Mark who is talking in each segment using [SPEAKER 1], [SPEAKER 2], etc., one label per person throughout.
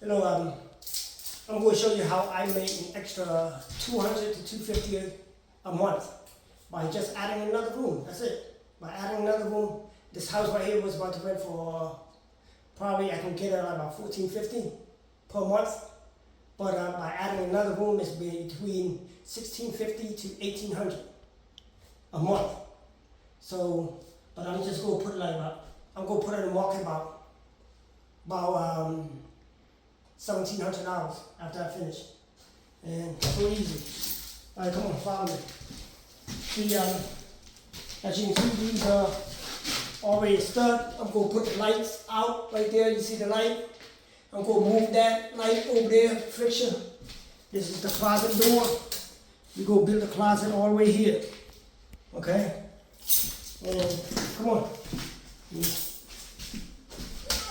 [SPEAKER 1] You know, I'm going to show you how I make an extra 200 to 250 a month by just adding another room. That's it. By adding another room, this house right here was about to rent for probably I can get it at about 1450 per month. But by adding another room, it's between 1650 to 1800 a month. So, but I'm just going to put it like about, I'm going to put it in the market about $1,700 after I finish. And it's so easy. All right, come on, follow me. See, as you can see, these are already stuck. I'm going to put the lights out right there. You see the light? I'm going to move that light over there, fixture. This is the closet door. We go build the closet all the way here. Okay? And come on.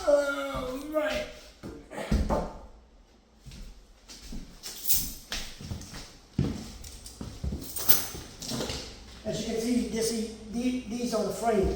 [SPEAKER 1] All right. As you can see, these are the frame.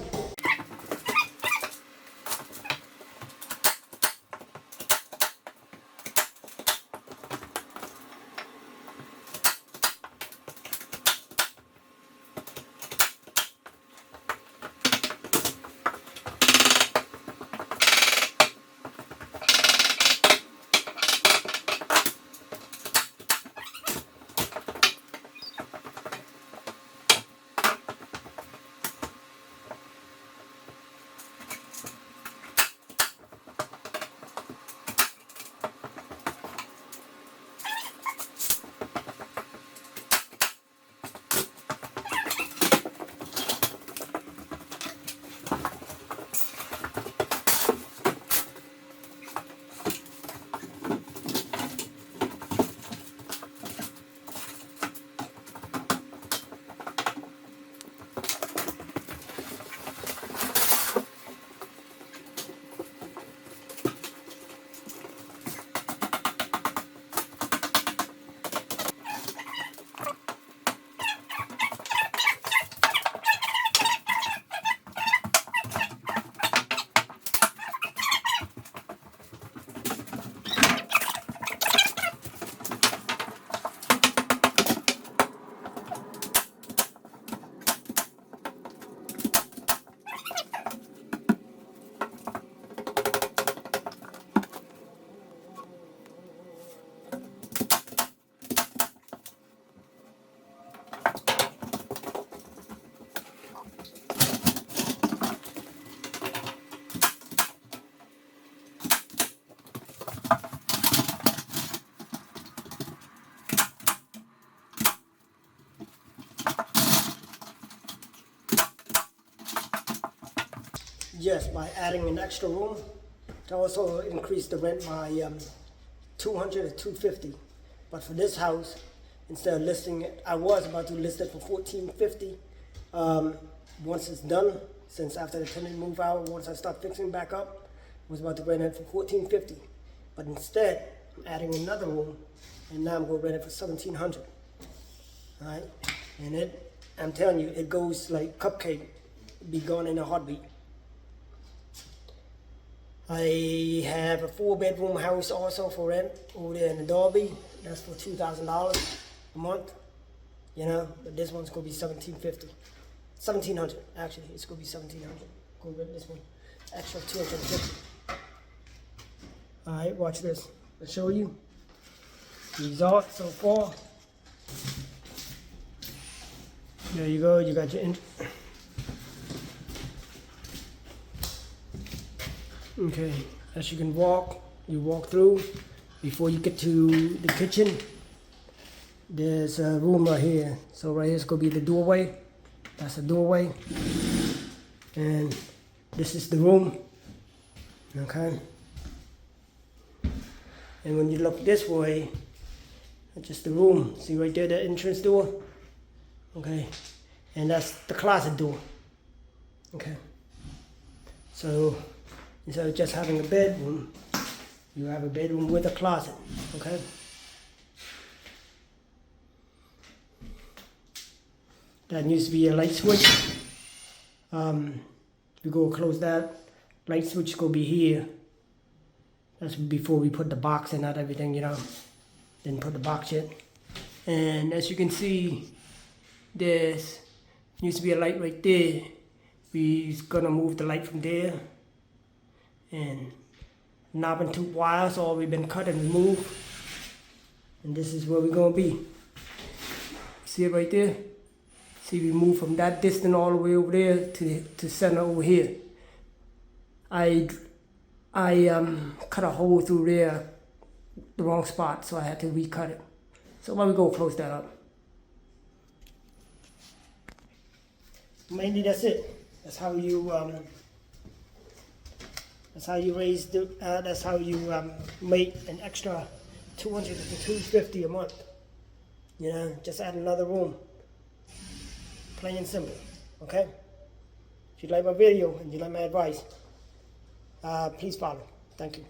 [SPEAKER 1] Yes, by adding an extra room to also increase the rent by 200 to 250. But for this house, instead of listing it, I was about to list it for 1450. Once it's done, since after the tenant move out, once I start fixing back up, I was about to rent it for 1450. But instead, I'm adding another room, and now I'm going to rent it for 1700. All right, and I'm telling you, it goes like cupcake, be gone in a heartbeat. I have a 4-bedroom house also for rent over there in the Derby. That's for $2,000 a month, you know. But this one's gonna be 1700 actually. It's gonna be 1700. Go rent this one, extra 250. All right, watch this. I'll show you result so far. There you go. You got your okay, as you can walk, you walk through. Before you get to the kitchen, there's a room right here. So right here is going to be the doorway. That's the doorway. And this is the room. Okay. And when you look this way, that's just the room. See right there, the entrance door? Okay. And that's the closet door. Okay. So instead of just having a bedroom, you have a bedroom with a closet, okay? That needs to be a light switch. You go close that, light switch go be here. That's before we put the box and not everything, you know. Didn't put the box yet. And as you can see, there's used to be a light right there. We're gonna move the light from there. And knob and tube wires already been cut and removed. And this is where we're gonna be. See it right there? See, we moved from that distance all the way over there to center over here. I cut a hole through there, the wrong spot, so I had to recut it. So why don't we go close that up? Mainly that's it. That's how you raise the. That's how you make an extra 200 to 250 a month. You know, just add another room. Plain and simple. Okay. If you like my video and you like my advice, please follow. Thank you.